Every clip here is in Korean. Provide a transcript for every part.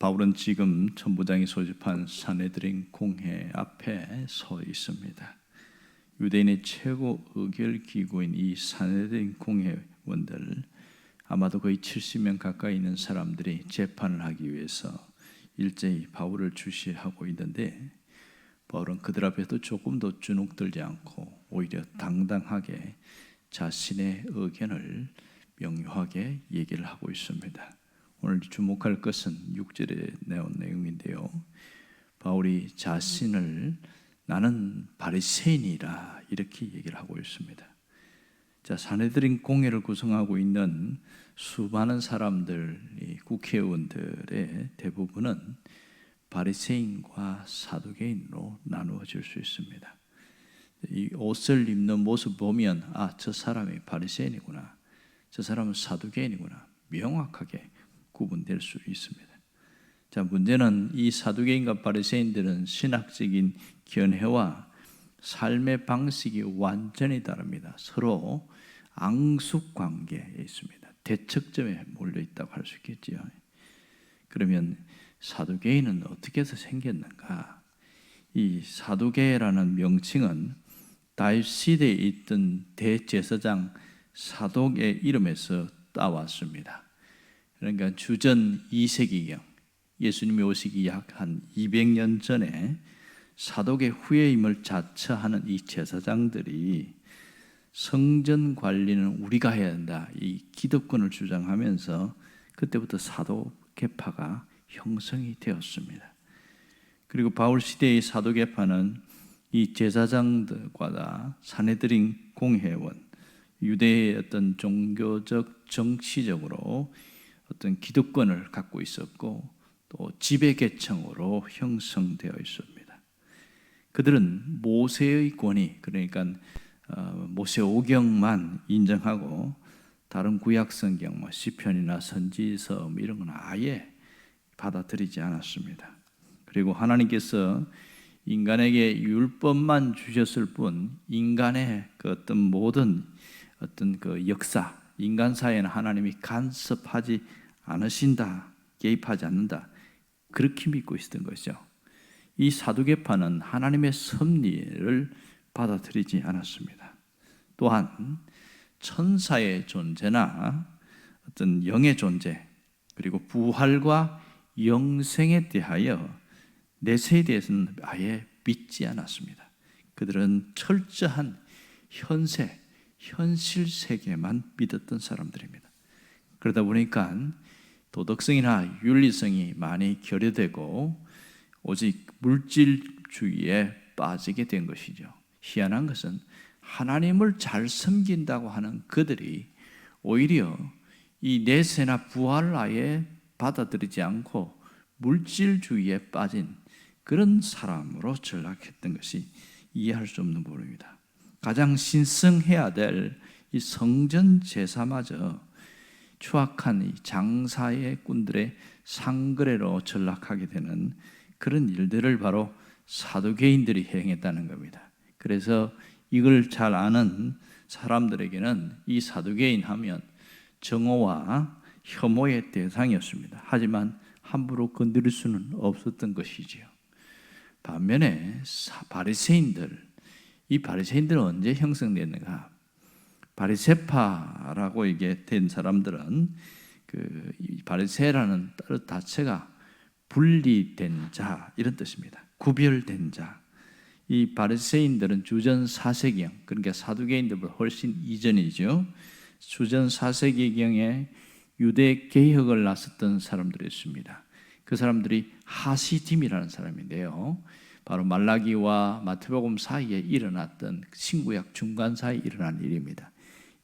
바울은 지금 천부장이 소집한 사내들인 공회 앞에 서 있습니다. 유대인의 최고 의결 기구인 이 사내들인 공회원들, 아마도 거의 70명 가까이 있는 사람들이 재판을 하기 위해서 일제히 바울을 주시하고 있는데, 바울은 그들 앞에도 조금도 주눅들지 않고 오히려 당당하게 자신의 의견을 명료하게 얘기를 하고 있습니다. 오늘 주목할 것은 6절에 나온 내용인데요, 바울이 자신을 나는 바리새인이라 이렇게 얘기를 하고 있습니다. 자, 사내들인 공회를 구성하고 있는 수많은 사람들, 국회의원들의 대부분은 바리새인과 사두개인으로 나누어질 수 있습니다. 이 옷을 입는 모습 보면 저 사람이 바리새인이구나, 저 사람은 사두개인이구나 명확하게 구분될 수 있습니다. 자, 문제는 이 사두개인과 바리새인들은 신학적인 견해와 삶의 방식이 완전히 다릅니다. 서로 앙숙 관계에 있습니다. 대척점에 몰려 있다고 할 수 있겠지요. 그러면 사두개인은 어떻게 해서 생겼는가? 이 사두개라는 명칭은 다윗 시대에 있던 대제사장 사독의 이름에서 따왔습니다. 그러니까 주전 2세기경, 예수님이 오시기 약 한 200년 전에 사독의 후예임을 자처하는 이 제사장들이 성전 관리는 우리가 해야 한다, 이 기득권을 주장하면서 그때부터 사도계파가 형성이 되었습니다. 그리고 바울 시대의 사도계파는 이 제사장들과 사내들인 공회원, 유대의 어떤 종교적 정치적으로 어떤 기득권을 갖고 있었고 또 지배계층으로 형성되어 있습니다. 그들은 모세의 권위, 그러니까 모세오경만 인정하고 다른 구약성경, 시편이나 선지서 이런 건 아예 받아들이지 않았습니다. 그리고 하나님께서 인간에게 율법만 주셨을 뿐 인간의 그 어떤 모든 어떤 그 역사, 인간 사회는 하나님이 간섭하지 않으신다, 개입하지 않는다, 그렇게 믿고 있었던 것이죠. 이 사두개파는 하나님의 섭리를 받아들이지 않았습니다. 또한 천사의 존재나 어떤 영의 존재, 그리고 부활과 영생에 대하여 내세에 대해서는 아예 믿지 않았습니다. 그들은 철저한 현실 세계만 믿었던 사람들입니다. 그러다 보니까 도덕성이나 윤리성이 많이 결여되고 오직 물질주의에 빠지게 된 것이죠. 희한한 것은 하나님을 잘 섬긴다고 하는 그들이 오히려 이 내세나 부활을 아예 받아들이지 않고 물질주의에 빠진 그런 사람으로 전락했던 것이 이해할 수 없는 부분입니다. 가장 신성해야 될 이 성전 제사마저 추악한 이 장사의 꾼들의 상거래로 전락하게 되는 그런 일들을 바로 사두개인들이 행했다는 겁니다. 그래서 이걸 잘 아는 사람들에게는 이 사두개인 하면 정오와 혐오의 대상이었습니다. 하지만 함부로 건드릴 수는 없었던 것이지요. 반면에 이 바리새인들은 언제 형성됐는가? 바리새파라고 이게 된 사람들은 이 바리새라는 뜻 자체가 분리된 자 이런 뜻입니다. 구별된 자. 이 바리새인들은 주전 4세기경, 그러니까 사두개인들보다 훨씬 이전이죠. 주전 4세기경에 유대 개혁을 나섰던 사람들이었습니다. 그 사람들이 하시딤이라는 사람인데요, 바로 말라기와 마태복음 사이에 일어났던 신구약 중간 사이에 일어난 일입니다.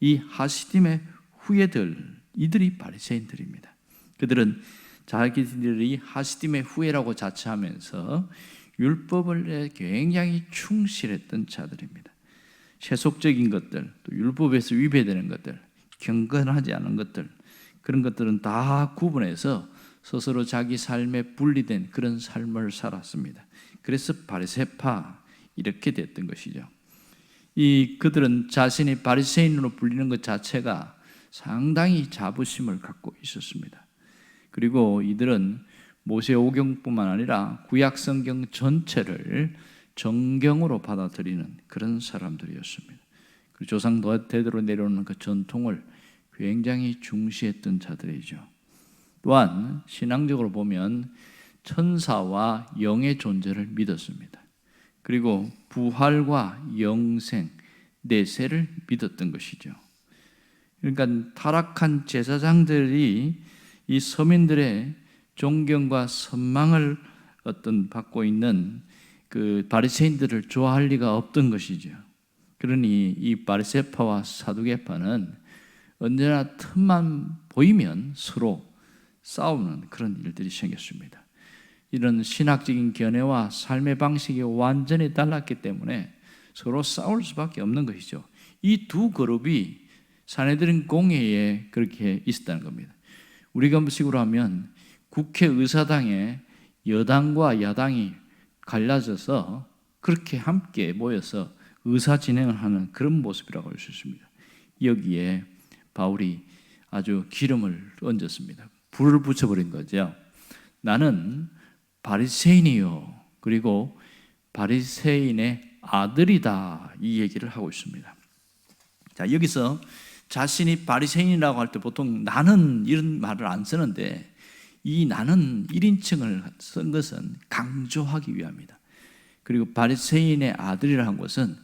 이 하시딤의 후예들, 이들이 바리새인들입니다. 그들은 자기들이 하시딤의 후예라고 자처하면서 율법을 굉장히 충실했던 자들입니다. 세속적인 것들, 또 율법에서 위배되는 것들, 경건하지 않은 것들, 그런 것들은 다 구분해서 스스로 자기 삶에 분리된 그런 삶을 살았습니다. 그래서 바리새파 이렇게 됐던 것이죠. 그들은 자신이 바리새인으로 불리는 것 자체가 상당히 자부심을 갖고 있었습니다. 그리고 이들은 모세오경뿐만 아니라 구약 성경 전체를 정경으로 받아들이는 그런 사람들이었습니다. 그리고 조상 대대로 내려오는 그 전통을 굉장히 중시했던 자들이죠. 또한 신앙적으로 보면 천사와 영의 존재를 믿었습니다. 그리고 부활과 영생, 내세를 믿었던 것이죠. 그러니까 타락한 제사장들이 이 서민들의 존경과 선망을 받고 있는 그 바리새인들을 좋아할 리가 없던 것이죠. 그러니 이 바리새파와 사두개파는 언제나 틈만 보이면 서로 싸우는 그런 일들이 생겼습니다. 이런 신학적인 견해와 삶의 방식이 완전히 달랐기 때문에 서로 싸울 수밖에 없는 것이죠. 이 두 그룹이 사내들인 공회에 그렇게 있었다는 겁니다. 우리가 식으로 하면 국회의사당에 여당과 야당이 갈라져서 그렇게 함께 모여서 의사 진행을 하는 그런 모습이라고 할 수 있습니다. 여기에 바울이 아주 기름을 얹었습니다. 불을 붙여버린 거죠. 나는 바리새인이요, 그리고 바리새인의 아들이다, 이 얘기를 하고 있습니다. 자, 여기서 자신이 바리새인이라고 할 때 보통 나는 이런 말을 안 쓰는데 이 나는 1인칭을 쓴 것은 강조하기 위함이다. 그리고 바리새인의 아들이라 한 것은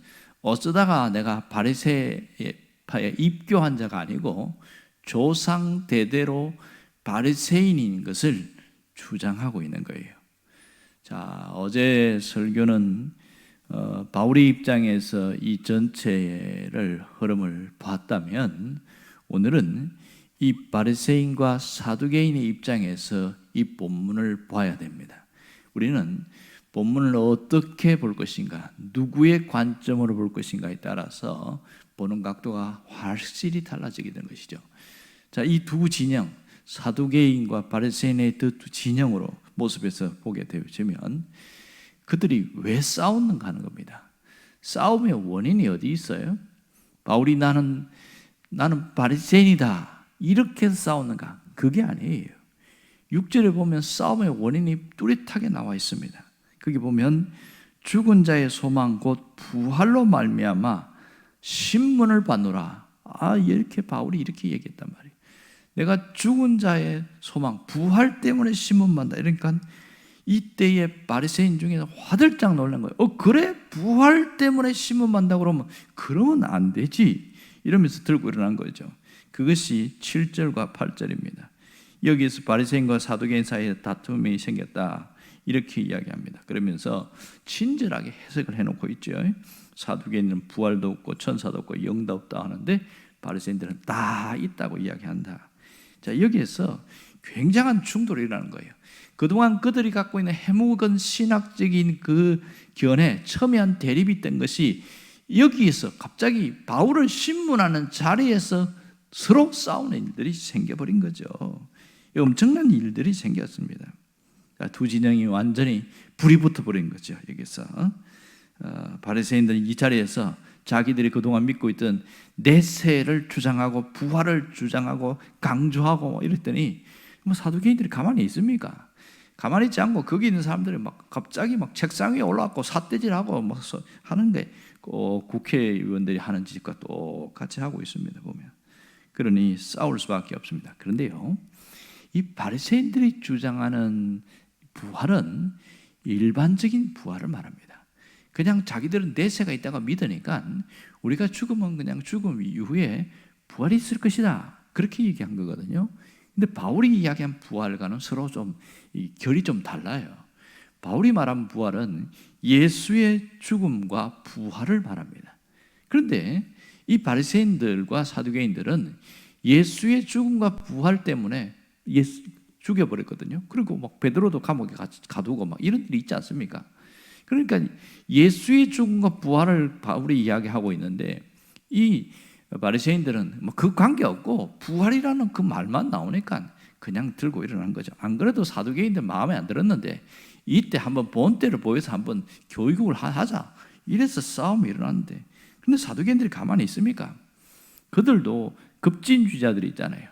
어쩌다가 내가 바리새파에 입교한 자가 아니고 조상 대대로 바리새인인 것을 주장하고 있는 거예요. 자, 어제 설교는 바울의 입장에서 이 전체를 흐름을 봤다면 오늘은 이 바리새인과 사두개인의 입장에서 이 본문을 봐야 됩니다. 우리는 본문을 어떻게 볼 것인가, 누구의 관점으로 볼 것인가에 따라서 보는 각도가 확실히 달라지게 되는 것이죠. 자, 이 두 진영, 사두개인과 바리새인의 두 진영으로 모습에서 보게 되면 그들이 왜 싸웠는가 하는 겁니다. 싸움의 원인이 어디 있어요? 바울이 나는 바리새인이다 이렇게 해서 싸웠는가? 그게 아니에요. 6절에 보면 싸움의 원인이 뚜렷하게 나와 있습니다. 거기 보면 죽은 자의 소망 곧 부활로 말미암아 신문을 받노라. 이렇게 바울이 이렇게 얘기했단 말이에요. 내가 죽은 자의 소망, 부활 때문에 신문 받는다. 그러니까 이때의 바리새인 중에서 화들짝 놀란 거예요. 그래? 부활 때문에 신문 받는다고 그러면 안 되지. 이러면서 들고 일어난 거죠. 그것이 7절과 8절입니다. 여기에서 바리새인과 사두개인 사이에 다툼이 생겼다, 이렇게 이야기합니다. 그러면서 친절하게 해석을 해놓고 있죠. 사두개인은 부활도 없고 천사도 없고 영도 없다 하는데 바리새인들은 다 있다고 이야기한다. 자, 여기에서 굉장한 충돌이 일어나는 거예요. 그동안 그들이 갖고 있는 해묵은 신학적인 그 견해, 첨예한 대립이 있던 것이 여기에서 갑자기 바울을 신문하는 자리에서 서로 싸우는 일들이 생겨버린 거죠. 엄청난 일들이 생겼습니다. 두 진영이 완전히 불이 붙어버린 거죠. 여기서 바리새인들은 이 자리에서 자기들이 그동안 믿고 있던 내세를 주장하고 부활을 주장하고 강조하고 이랬더니 사두개인들이 가만히 있습니까? 가만히 있지 않고 거기 있는 사람들이 갑자기 책상 위에 올라왔고 삿대질하고 하는데 국회의원들이 하는 짓과 똑같이 하고 있습니다. 보면 그러니 싸울 수밖에 없습니다. 그런데요, 이 바리새인들이 주장하는 부활은 일반적인 부활을 말합니다. 그냥 자기들은 내세가 있다고 믿으니까 우리가 죽으면 그냥 죽음 이후에 부활이 있을 것이다, 그렇게 얘기한 거거든요. 근데 바울이 이야기한 부활과는 서로 좀 결이 좀 달라요. 바울이 말한 부활은 예수의 죽음과 부활을 말합니다. 그런데 이 바리새인들과 사두개인들은 예수의 죽음과 부활 때문에 예수 죽여버렸거든요. 그리고 베드로도 감옥에 가두고 이런 일이 있지 않습니까? 그러니까 예수의 죽음과 부활을 바울이 이야기하고 있는데 이 바리새인들은 그 관계없고 부활이라는 그 말만 나오니까 그냥 들고 일어난 거죠. 안 그래도 사두개인들 마음에 안 들었는데 이때 한번 본때를 보여서 한번 교육을 하자, 이래서 싸움이 일어났는데, 근데 사두개인들이 가만히 있습니까? 그들도 급진주의자들이 있잖아요.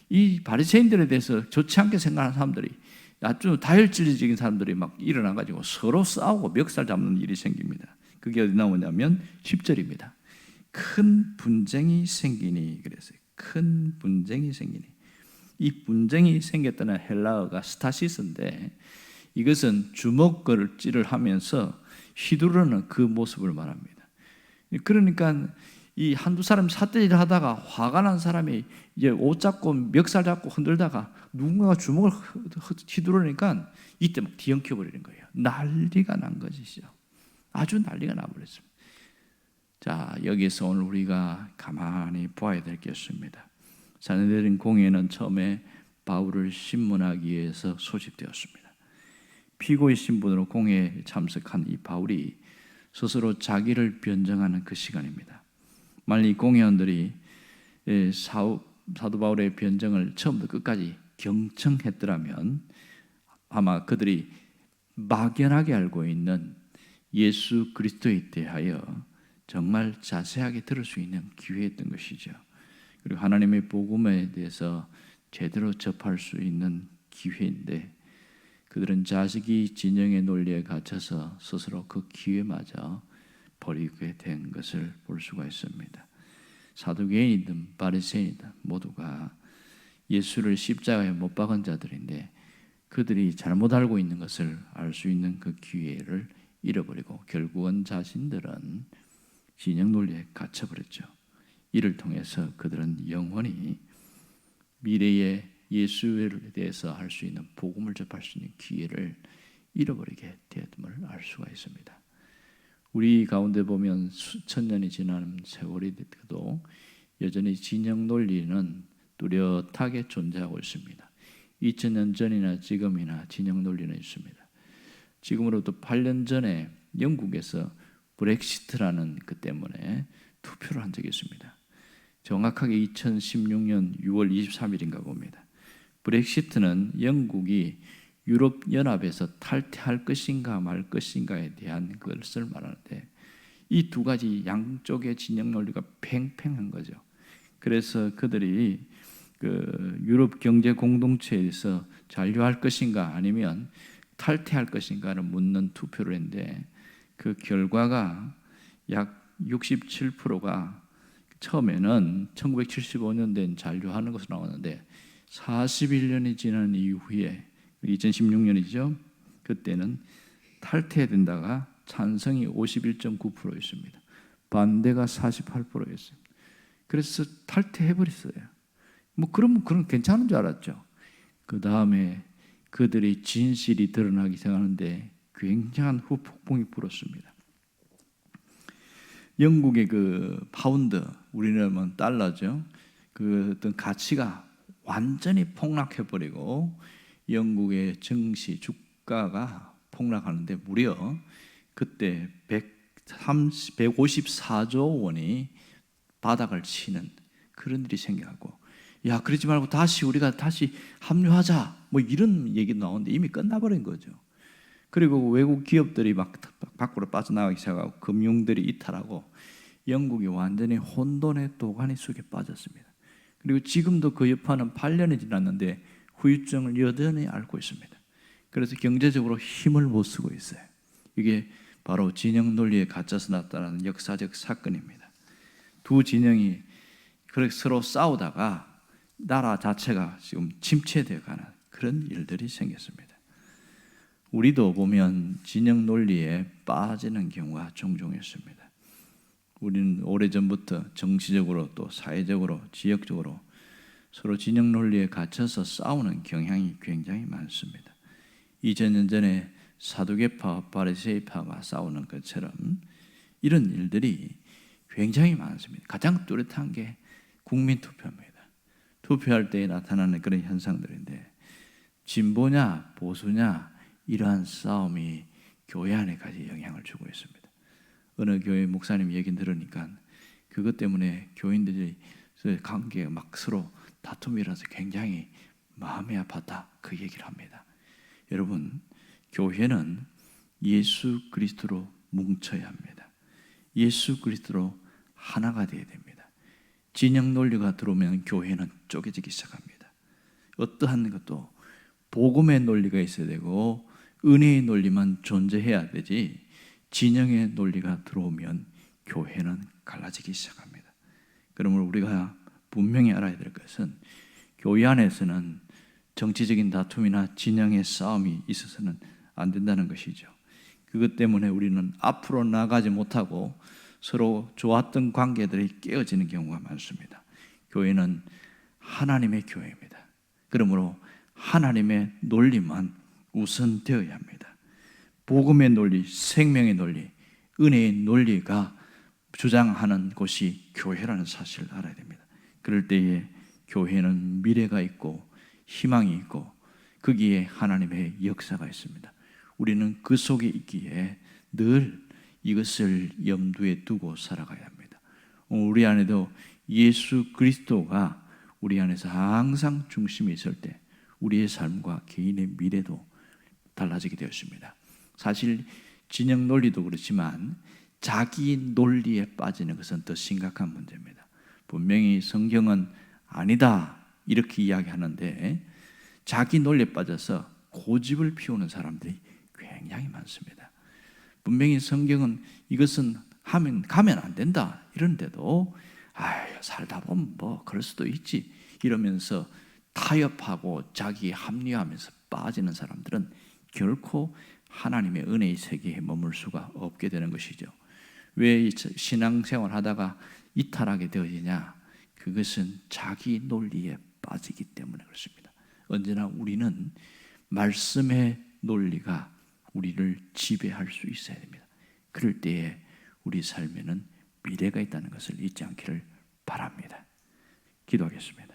이 바리새인들에 대해서 좋지 않게 생각하는 사람들이 아주 다혈질적인 사람들이 막 일어나가지고 서로 싸우고 멱살 잡는 일이 생깁니다. 그게 어디 나오냐면 10절입니다. 큰 분쟁이 생기니 그랬어요. 큰 분쟁이 생기니. 이 분쟁이 생겼다는 헬라어가 스타시스인데 이것은 주먹질을 하면서 휘두르는 그 모습을 말합니다. 그러니까 이 한두 사람 삿대질 하다가 화가 난 사람이 이제 옷 잡고 멱살 잡고 흔들다가 누군가가 주먹을 휘두르니까 이때 막 뒤엉켜 버리는 거예요. 난리가 난 것이죠. 아주 난리가 나버렸습니다. 자, 여기서 오늘 우리가 가만히 보아야 될 게 있습니다. 사내들인 공회는 처음에 바울을 신문하기 위해서 소집되었습니다. 피고의 신분으로 공회에 참석한 이 바울이 스스로 자기를 변증하는 그 시간입니다. 만일 이 공회원들이 사도 바울의 변증을 처음부터 끝까지 경청했더라면 아마 그들이 막연하게 알고 있는 예수 그리스도에 대하여 정말 자세하게 들을 수 있는 기회였던 것이죠. 그리고 하나님의 복음에 대해서 제대로 접할 수 있는 기회인데 그들은 자식이 진영의 논리에 갇혀서 스스로 그 기회마저 버리게 된 것을 볼 수가 있습니다. 사두개인이든 바리새인이든 모두가 예수를 십자가에 못 박은 자들인데 그들이 잘못 알고 있는 것을 알 수 있는 그 기회를 잃어버리고 결국은 자신들은 진영 논리에 갇혀버렸죠. 이를 통해서 그들은 영원히 미래의 예수에 대해서 할 수 있는 복음을 접할 수 있는 기회를 잃어버리게 되었음을 알 수가 있습니다. 우리 가운데 보면 수천 년이 지난 세월이 돼도 여전히 진영 논리는 뚜렷하게 존재하고 있습니다. 2000년 전이나 지금이나 진영 논리는 있습니다. 지금으로부터 8년 전에 영국에서 브렉시트라는 그 때문에 투표를 한 적이 있습니다. 정확하게 2016년 6월 23일인가 봅니다. 브렉시트는 영국이 유럽연합에서 탈퇴할 것인가 말 것인가에 대한 것을 말하는데 이 두 가지 양쪽의 진영 논리가 팽팽한 거죠. 그래서 그들이 그 유럽 경제 공동체에서 잔류할 것인가 아니면 탈퇴할 것인가를 묻는 투표를 했는데 그 결과가 약 67%가 처음에는 1975년 된 잔류하는 것으로 나왔는데 41년이 지난 이후에 2016년이죠. 그때는 탈퇴된다가 찬성이 51.9%였습니다. 반대가 48%였습니다. 그래서 탈퇴해버렸어요. 뭐 그러면 그런 괜찮은 줄 알았죠. 그 다음에 그들의 진실이 드러나기 시작하는데 굉장한 후폭풍이 불었습니다. 영국의 그 파운드, 우리나라는 달러죠. 그 어떤 가치가 완전히 폭락해버리고 영국의 증시 주가가 폭락하는데 무려 그때 154조 원이 바닥을 치는 그런 일이 생겨가고 야 그러지 말고 우리가 다시 합류하자 뭐 이런 얘기 나오는데 이미 끝나버린 거죠. 그리고 외국 기업들이 막 밖으로 빠져나가기 시작하고 금융들이 이탈하고 영국이 완전히 혼돈의 도가니 속에 빠졌습니다. 그리고 지금도 그 여파는 8년이 지났는데 후유증을 여전히 앓고 있습니다. 그래서 경제적으로 힘을 못 쓰고 있어요. 이게 바로 진영 논리에 갇혀서 나타나는 역사적 사건입니다. 두 진영이 그렇게 서로 싸우다가 나라 자체가 지금 침체되어 가는 그런 일들이 생겼습니다. 우리도 보면 진영 논리에 빠지는 경우가 종종 있습니다. 우리는 오래전부터 정치적으로 또 사회적으로 지역적으로 서로 진영 논리에 갇혀서 싸우는 경향이 굉장히 많습니다. 2000년 전에 사두개파와 바리새파가 싸우는 것처럼 이런 일들이 굉장히 많습니다. 가장 뚜렷한 게 국민투표입니다. 투표할 때 나타나는 그런 현상들인데 진보냐 보수냐 이러한 싸움이 교회 안에까지 영향을 주고 있습니다. 어느 교회 목사님 얘기 들으니까 그것 때문에 교인들이 관계가 막 서로 다툼이 일어나서 굉장히 마음이 아팠다 그 얘기를 합니다. 여러분 교회는 예수 그리스도로 뭉쳐야 합니다. 예수 그리스도로 하나가 되어야 됩니다. 진영 논리가 들어오면 교회는 쪼개지기 시작합니다. 어떠한 것도 복음의 논리가 있어야 되고 은혜의 논리만 존재해야 되지, 진영의 논리가 들어오면 교회는 갈라지기 시작합니다. 그러므로 우리가 분명히 알아야 될 것은 교회 안에서는 정치적인 다툼이나 진영의 싸움이 있어서는 안 된다는 것이죠. 그것 때문에 우리는 앞으로 나가지 못하고 서로 좋았던 관계들이 깨어지는 경우가 많습니다. 교회는 하나님의 교회입니다. 그러므로 하나님의 논리만 우선되어야 합니다. 복음의 논리, 생명의 논리, 은혜의 논리가 주장하는 곳이 교회라는 사실을 알아야 됩니다. 그럴 때에 교회는 미래가 있고 희망이 있고 거기에 하나님의 역사가 있습니다. 우리는 그 속에 있기에 늘 이것을 염두에 두고 살아가야 합니다. 우리 안에도 예수 그리스도가 우리 안에서 항상 중심에 있을 때 우리의 삶과 개인의 미래도 달라지게 되었습니다. 사실 진영 논리도 그렇지만 자기 논리에 빠지는 것은 더 심각한 문제입니다. 분명히 성경은 아니다 이렇게 이야기하는데 자기 논리에 빠져서 고집을 피우는 사람들이 굉장히 많습니다. 분명히 성경은 이것은 가면 안 된다 이런데도 살다 보면 뭐 그럴 수도 있지 이러면서 타협하고 자기 합리화하면서 빠지는 사람들은 결코 하나님의 은혜의 세계에 머물 수가 없게 되는 것이죠. 왜 신앙생활 하다가 이탈하게 되어지냐? 그것은 자기 논리에 빠지기 때문에 그렇습니다. 언제나 우리는 말씀의 논리가 우리를 지배할 수 있어야 됩니다. 그럴 때에 우리 삶에는 미래가 있다는 것을 잊지 않기를 바랍니다. 기도하겠습니다.